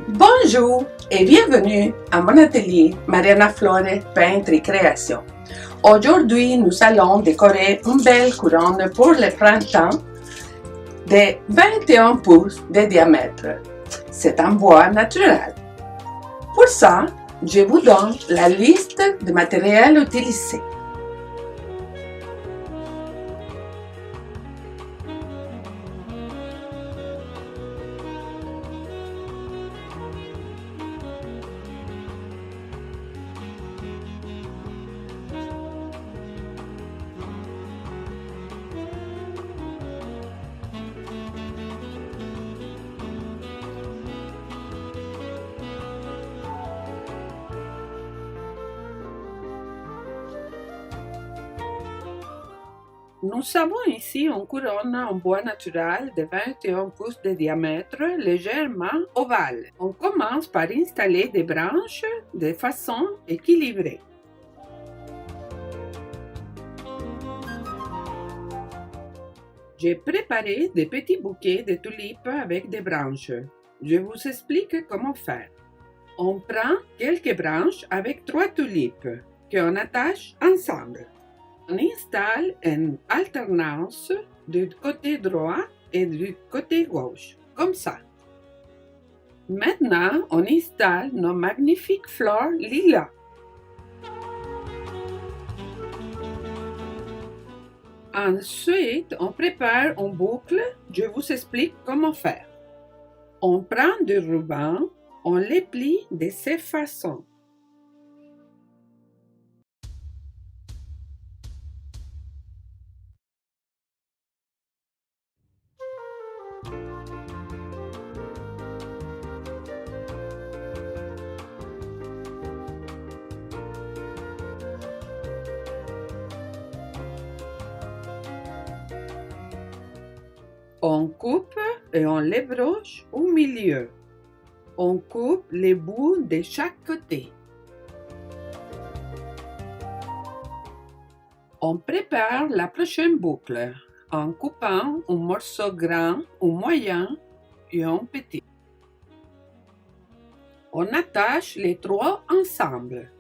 Bonjour et bienvenue à mon atelier Mariana Flore Peintre et Création. Aujourd'hui, nous allons décorer une belle couronne pour le printemps de 21 pouces de diamètre. C'est en bois naturel. Pour ça, je vous donne la liste de matériel utilisé. Nous avons ici une couronne en bois naturel de 21 pouces de diamètre, légèrement ovale. On commence par installer des branches de façon équilibrée. J'ai préparé des petits bouquets de tulipes avec des branches. Je vous explique comment faire. On prend quelques branches avec 3 tulipes qu'on attache ensemble. On installe une alternance du côté droit et du côté gauche, comme ça. Maintenant, on installe nos magnifiques fleurs lilas. Ensuite, on prépare une boucle. Je vous explique comment faire. On prend du ruban, on les plie de cette façon. On coupe et on les broche au milieu. On coupe les bouts de chaque côté. On prépare la prochaine boucle en coupant un morceau grand, un moyen et un petit. On attache les 3 ensemble.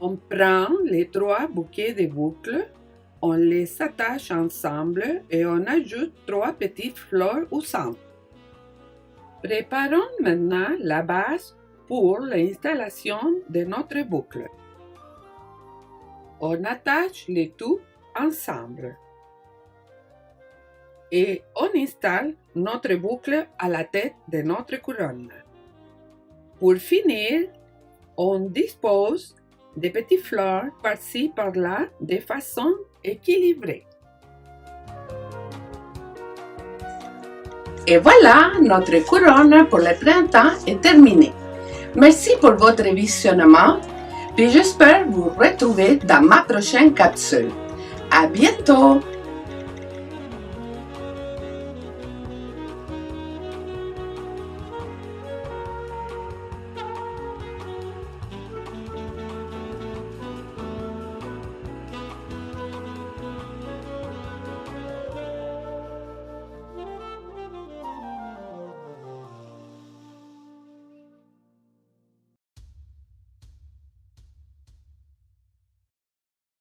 On prend les 3 bouquets de boucles, on les attache ensemble et on ajoute 3 petites fleurs au centre. Préparons maintenant la base pour l'installation de notre boucle. On attache les tout ensemble et on installe notre boucle à la tête de notre couronne. Pour finir, on dispose des petites fleurs par-ci par-là de façon équilibrée. Et voilà, notre couronne pour le printemps est terminée. Merci pour votre visionnement et j'espère vous retrouver dans ma prochaine capsule. À bientôt!